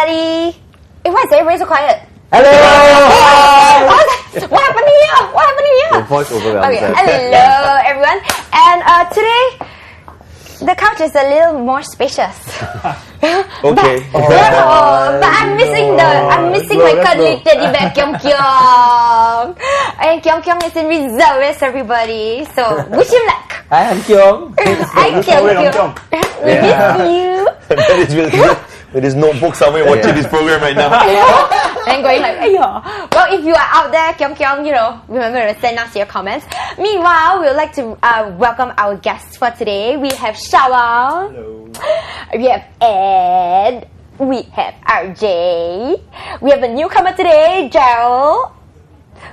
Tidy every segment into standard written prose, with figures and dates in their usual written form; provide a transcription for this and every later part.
everybody. Why is everybody so quiet? Hello! What happened here? What happened here? Your voice overwhelmed. Okay, hello everyone. And today, the couch is a little more spacious. Okay. But I'm missing my cuddly teddy bear Kyung Kyung. And Kyung Kyung is in reserve, everybody. So wish him luck. Hi, I'm Kyung. Hi Kyung Kyung. We miss you. That is really good. With his notebook somewhere watching this program right now. And going like, Ayah. Well, if you are out there, Kyung Kyung, remember to send us your comments. Meanwhile, we would like to welcome our guests for today. We have Shawa. Hello. We have Ed. We have RJ. We have a newcomer today, Gerald.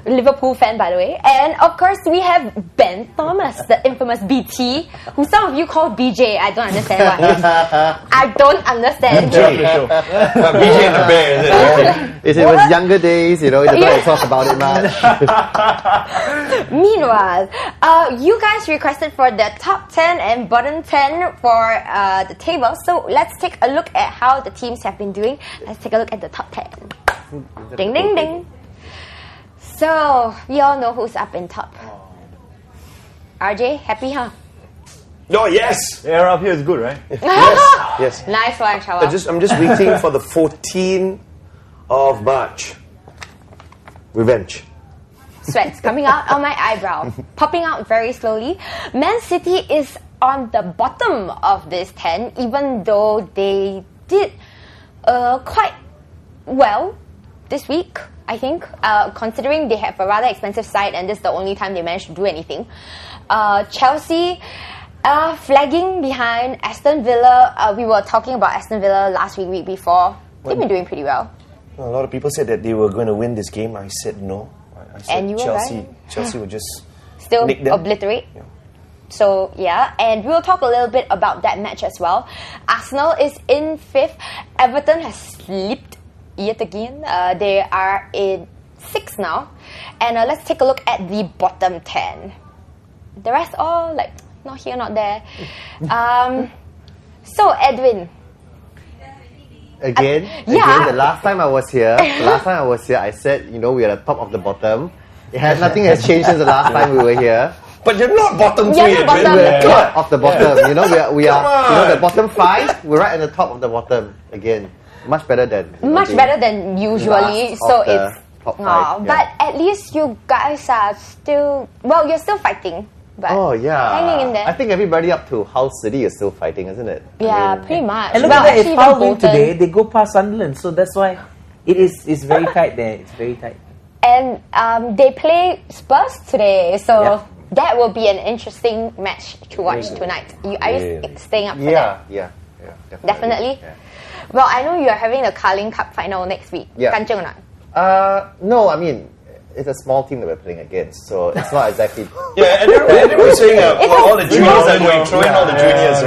Liverpool fan, by the way. And of course, we have Ben Thomas, the infamous BT, who some of you call BJ. I don't understand why. I don't understand. BJ and the Bear, is it? It was younger days, you don't talk about it much. Meanwhile, you guys requested for the top 10 and bottom 10 for the table. So let's take a look at how the teams have been doing. Let's take a look at the top 10. Ding, ding, ding. So, we all know who's up in top. RJ, happy, huh? Oh, yes! Air up here is good, right? Yes. Nice one, Shawa. I'm just waiting for the 14th of March. Revenge. Sweats coming out on my eyebrow. Popping out very slowly. Man City is on the bottom of this 10, even though they did quite well this week, I think, considering they have a rather expensive side and this is the only time they managed to do anything. Chelsea flagging behind Aston Villa. We were talking about Aston Villa last week before. They've been doing pretty well. A lot of people said that they were going to win this game. I said no. I said And you were Chelsea, right. Chelsea would just Still nick them. obliterate. Yeah. So, yeah, and we'll talk a little bit about that match as well. Arsenal is in 5th. Everton has slipped yet again. They are in 6th now. And let's take a look at the bottom 10. The rest all, not here, not there. So, Edwin. Again, the last time I was here, I said, we are at the top of the bottom. Nothing has changed since the last time we were here. But you're not bottom 3. You're not bottom. We're top of the bottom. We are the bottom 5. We're right at the top of the bottom again. Much better than Usually. So it's top 5. But at least you guys are still you're still fighting. But hanging in there. I think everybody up to Hull City is still fighting, isn't it? Yeah, pretty much. And look at that, if Hull win today, they go past Sunderland. So that's why it's very tight there. It's very tight. And they play Spurs today, so that will be an interesting match to watch tonight. Are you staying up for that? Yeah, Definitely? Yeah. Well, I know you are having the Carling Cup final next week. Yeah. Kancheng or not? No, I mean, it's a small team that we're playing against, so it's not exactly... Yeah, and everyone's saying all the juniors are going, throwing all the juniors,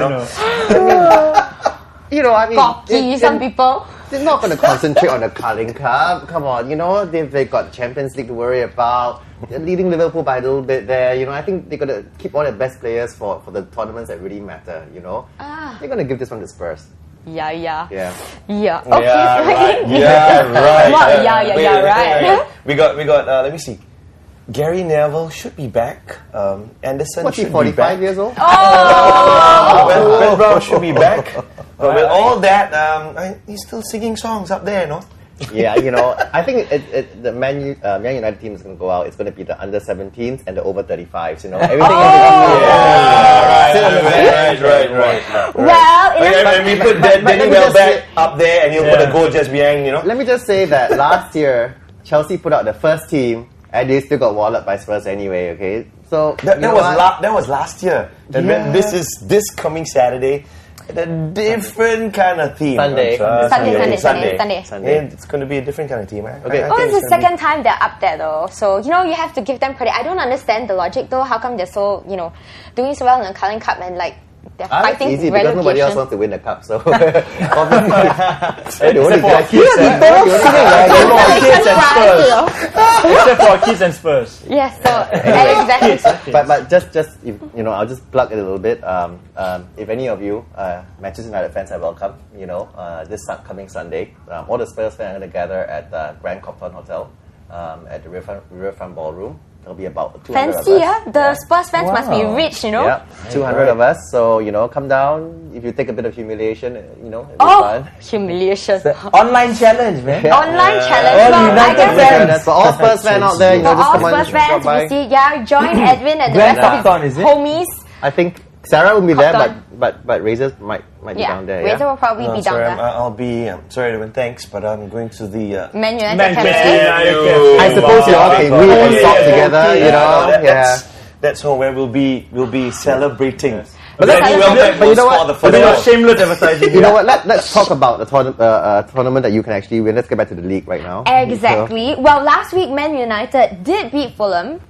I mean... Cocky, some people. They're not going to concentrate on the Carling Cup. Come on, they've got Champions League to worry about. They're leading Liverpool by a little bit there. I think they're going to keep all their best players for the tournaments that really matter, They're going to give this one to Spurs. Yeah. Yeah. Yeah. Okay. Right. We got. Let me see. Gary Neville should be back. Anderson What's he, should 45 be back. years old? Ben Brown should be back. But with all that, he's still singing songs up there, no? Yeah, I think the Man United team is going to go out. It's going to be the under 17s and the over 35s. Everything Right. Well, and we put Danny Welbeck up there, and he'll put a goal just behind. Let me just say that last year Chelsea put out the first team, and they still got walloped by Spurs anyway. Okay, so that was last year. And then this coming Saturday. A different kind of team. Sunday. It's going to be a different kind of team, right? Okay. It's the second time they're up there though. So, you have to give them credit. I don't understand the logic though. How come they're so, doing so well in the Carling Cup and They're That's fighting easy because nobody else relegation. wants to win the cup. So obviously, the only Except for guy- kids and except for kids and Spurs. Yes, so exactly. But just if, I'll just plug it a little bit. If any of you Manchester United fans are welcome. This coming Sunday, all the Spurs fans are going to gather at Grand Copthorne Hotel at the Riverfront Ballroom. There'll be about 200 Fancy, of us. yeah? The Spurs fans must be rich, Yeah, 200 of us. So come down. If you take a bit of humiliation, it'll be Oh, fun. humiliation. Online challenge, man. Online challenge. All Well, I United guess fans. For all Spurs fans out there, for just all come on, Spurs fans, drop by. we see, join Edwin and the Grand rest of Copthorne, his is it? homies. I think Sarah will be there, Copthorne. but Razor might be Yeah, down there. Razor will probably No, be down sorry, there. I'll be. Sorry, Edwin. Thanks, but I'm going to the Man United Manchester cafe. United. I suppose you all can read and talk together, That's home where we'll be celebrating. But Very let's- well met but you know was what? for the But you know first what? shameless advertising. You know what? Let's talk about the tournament that you can actually win. Let's get back to the league right now. Exactly. Well, last week Man United did beat Fulham.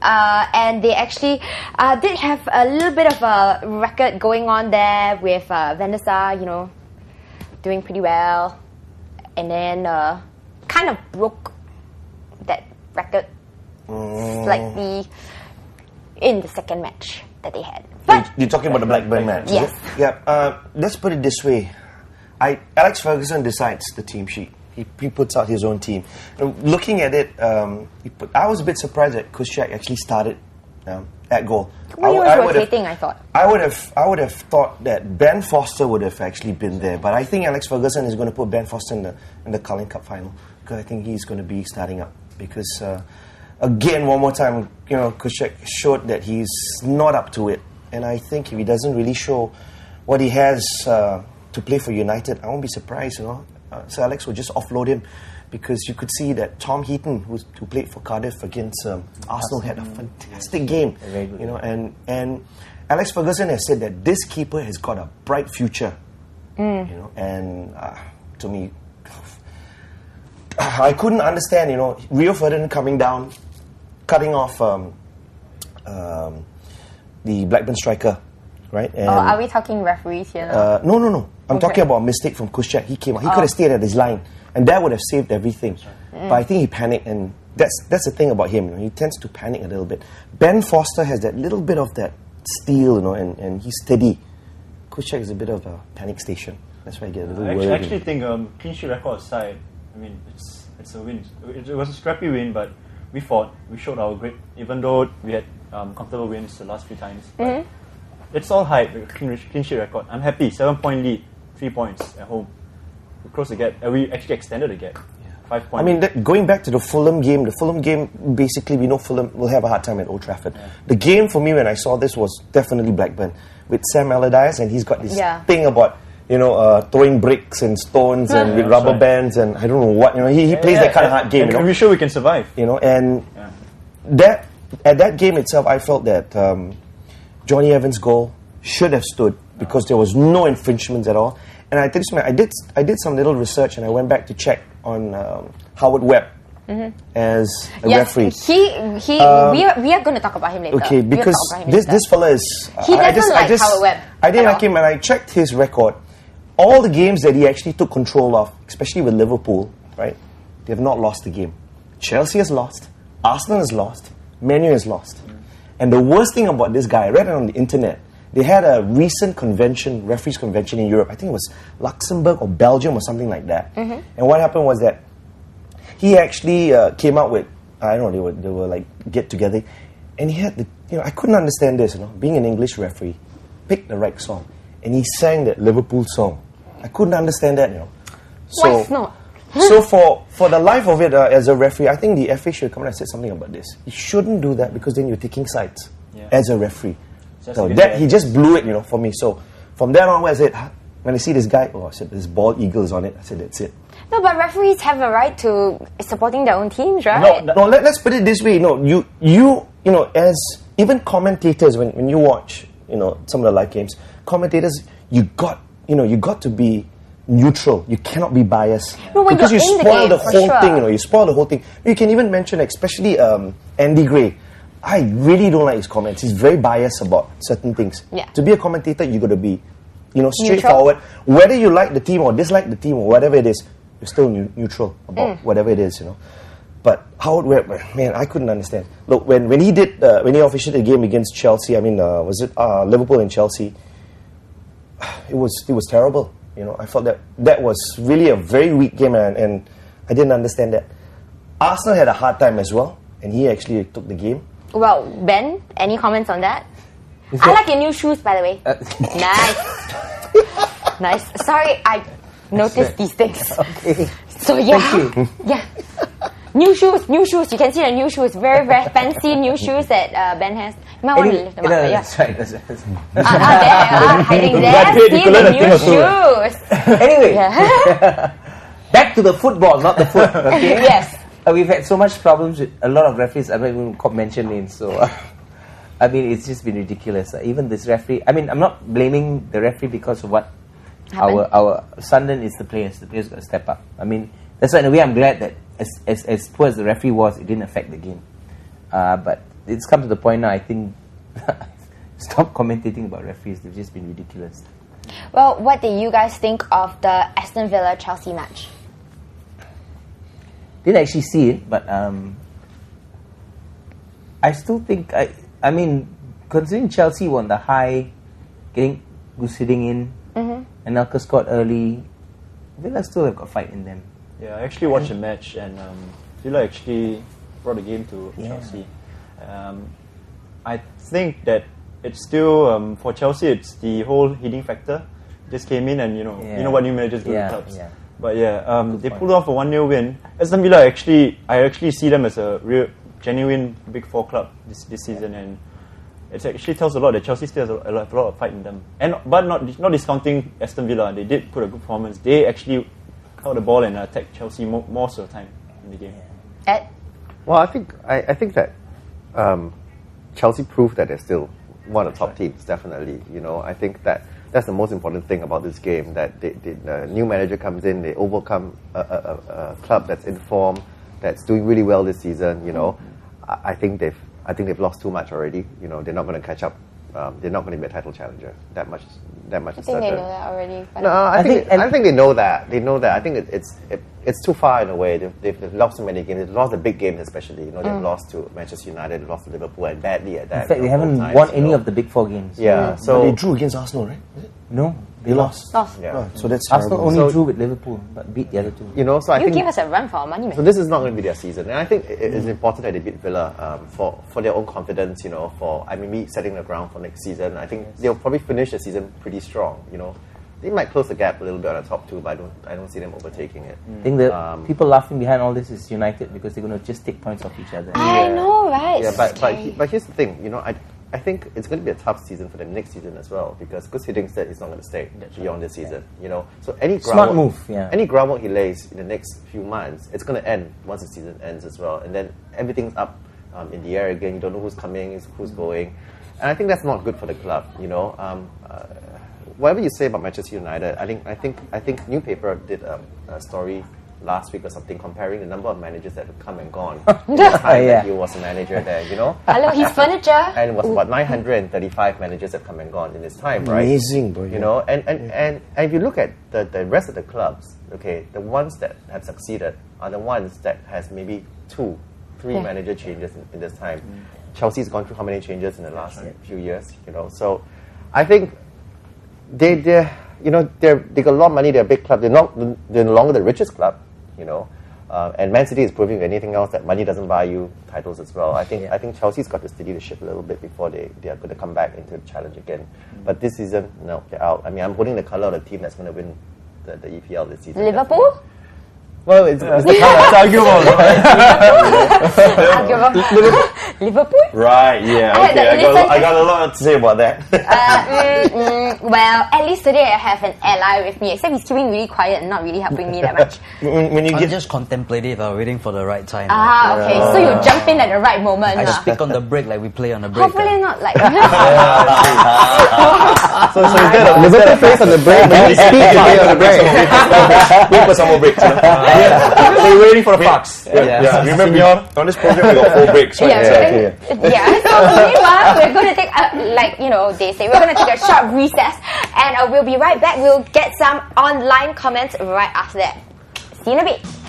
And they actually did have a little bit of a record going on there with Vanessa, doing pretty well. And then kind of broke that record slightly in the second match that they had. But You're talking about the Blackburn match, Yes. is it? Yeah. Let's put it this way. Alex Ferguson decides the team sheet. He puts out his own team. Looking at it, I was a bit surprised that Kuszczak actually started at goal. he was rotating, I thought. I would have thought that Ben Foster would have actually been there, but I think Alex Ferguson is going to put Ben Foster in the Carling Cup final because I think he's going to be starting up because again, one more time, Kuszczak showed that he's not up to it, and I think if he doesn't really show what he has to play for United, I won't be surprised. Sir Alex will just offload him because you could see that Tom Heaton, who played for Cardiff against Arsenal, had a fantastic game. Very good. And Alex Ferguson has said that this keeper has got a bright future. And to me, I couldn't understand. Rio Ferdinand coming down, cutting off the Blackburn striker, right? And, Are we talking referees here now? no. I'm Okay. talking about a mistake from Kuszczak. He came out. He could have stayed at his line, and that would have saved everything. But I think he panicked, and that's the thing about him. He tends to panic a little bit. Ben Foster has that little bit of that steel, and he's steady. Kuszczak is a bit of a panic station. That's why I get a little worried. I actually think clean sheet record aside, I mean it's a win. It was a scrappy win, but we fought. We showed our grit, even though we had comfortable wins the last few times. But it's all hype. The clean sheet record. I'm happy. 7-point lead, 3 points at home. We closed the gap. We actually extended the gap. 5 points. I mean, going back to the Fulham game, basically we know Fulham will have a hard time at Old Trafford. Yeah. The game for me when I saw this was definitely Blackburn with Sam Allardyce, and he's got this Yeah. thing about throwing bricks and stones and with that's rubber right. bands and I don't know what. He plays that kind of hard game. And we're sure we can survive. And Yeah. that at that game itself, I felt that Johnny Evans' goal should have stood because there was no infringements at all. And I did some little research and I went back to check on Howard Webb as a Yes, referee. we are going to talk about him later. Okay, We will because talk about him later. this fella is. He doesn't like Howard Webb I didn't at like all. him, and I checked his record. All the games that he actually took control of, especially with Liverpool, right? They have not lost the game. Chelsea has lost. Arsenal has lost. Man U has lost. And the worst thing about this guy, I read it on the internet. They had a recent convention, referees convention in Europe. I think it was Luxembourg or Belgium or something like that. And what happened was that he actually came out with, I don't know, they were like get together, and he had I couldn't understand this, being an English referee, pick the right song, and he sang that Liverpool song. I couldn't understand that, Why it's not? So for the life of it, as a referee, I think the FA should come and say something about this. You shouldn't do that because then you're taking sides as a referee. Just So against that the he just blew it, for me. So from then on, I said, when I see this guy, I said, this bald eagle is on it. I said, that's it. No, but referees have a right to supporting their own teams, right? No, let's put it this way. No, you as even commentators, when you watch, some of the live games, commentators, you got to be neutral. You cannot be biased No, when because you you're in the spoil game, the for whole sure. thing. You spoil the whole thing. You can even mention, especially Andy Gray. I really don't like his comments. He's very biased about certain things. Yeah. To be a commentator, you got to be, straightforward. Whether you like the team or dislike the team or whatever it is, you're still neutral about whatever it is, But Howard Webb, man, I couldn't understand. Look, when he officiated the game against Chelsea, was it Liverpool and Chelsea? It was terrible. I felt that was really a very weak game, and I didn't understand that. Arsenal had a hard time as well, and he actually took the game. Well, Ben, any comments on that? I like your new shoes, by the way. Nice. Nice. Sorry, I noticed these things. Okay. So yeah. Thank you. Yeah. New shoes. You can see the new shoes. Very, very fancy new shoes that Ben has. You might want to lift them up. Yeah. That's right. That's right. There, hiding there. See the new shoes. Anyway, back to the football, not the foot. Okay. Yes. We've had so much problems with a lot of referees. I don't even mention names. So, it's just been ridiculous. Even this referee. I'm not blaming the referee because of what our Sunderland is the players. The players got to step up. That's why in a way I'm glad that as poor as the referee was, it didn't affect the game. But it's come to the point now. I think stop commentating about referees. They've just been ridiculous. Well, what did you guys think of the Aston Villa Chelsea match? Didn't actually see it, but I still think considering Chelsea were on the high, sitting in, and Elka scored early, Villa still have got fight in them. Yeah, I actually watched the match, and Villa actually brought the game to Chelsea. I think that it's still for Chelsea. It's the whole heating factor. Just came in, and you know what new managers do to clubs. Yeah. But they pulled off a 1-0 win. Aston Villa I actually see them as a real, genuine Big Four club this season, and it actually tells a lot that Chelsea still has a lot of fight in them. But not discounting Aston Villa, they did put a good performance. They actually held the ball and attacked Chelsea most of the time in the game. Ed? Well, I think that Chelsea proved that they're still one of the top teams. Definitely, I think that's the most important thing about this game. That the new manager comes in, they overcome a club that's in form, that's doing really well this season. I think they've lost too much already. They're not going to catch up. They're not going to be a title challenger. That much is certain. I think they know that already. No, I think they know that. They know that. I think it's too far in a way. They've lost so many games. They've lost the big games, especially. They've lost to Manchester United, they've lost to Liverpool, and badly at that. In fact, they haven't won any of the Big Four games. Yeah, so they drew against Arsenal, right? No, they lost. Yeah. So that's Arsenal terrible. only drew with Liverpool, but beat the other two. So I think give us a run for our money, man. so. This is not going to be their season, and I think it's important that they beat Villa for their own confidence. For maybe setting the ground for next season. I think they'll probably finish the season pretty strong. They might close the gap a little bit on the top two, but I don't see them overtaking it. I think the people laughing behind all this is United because they're going to just take points off each other. I know, right? Yeah, but here's the thing. I think it's going to be a tough season for them next season as well because Gus Hiddink is not going to stay beyond this season. So any smart move. Yeah. Any groundwork he lays in the next few months, it's going to end once the season ends as well, and then everything's up in the air again. You don't know who's coming, who's going, and I think that's not good for the club. Whatever you say about Manchester United, I think Newspaper did a story last week or something comparing the number of managers that have come and gone in the time that he was a manager there. Hello, he's furniture. And it was about 935 managers that have come and gone in this time, right? Amazing, bro. And if you look at the rest of the clubs, okay, the ones that have succeeded are the ones that has maybe 2-3 manager changes in this time. Chelsea's gone through how many changes in the last few years, So I think they got a lot of money. They're a big club. They're no longer the richest club, And Man City is proving anything else that money doesn't buy you titles as well. I think Chelsea's got to steady the ship a little bit before they are going to come back into the challenge again. But this season, no, they're out. I'm holding the colour of the team that's going to win the EPL this season. Liverpool? Definitely. Well, it's the colour. It's arguable. Liverpool? Right, yeah. Okay, I got a lot to say about that. Well, at least today I have an ally with me, except he's keeping really quiet and not really helping me that much. when you just contemplative, waiting for the right time. Okay. So you jump in at the right moment. I speak on the break like we play on the break. Hopefully not like... So Liverpool plays on the break, but you speak on the break. Wait for some more breaks. So you're waiting for the Fox. Yeah. Remember, on this program we got 4 breaks, right? Yeah, okay. Yeah, so meanwhile, we're going to take, they say, we're going to take a short recess and we'll be right back. We'll get some online comments right after that. See you in a bit.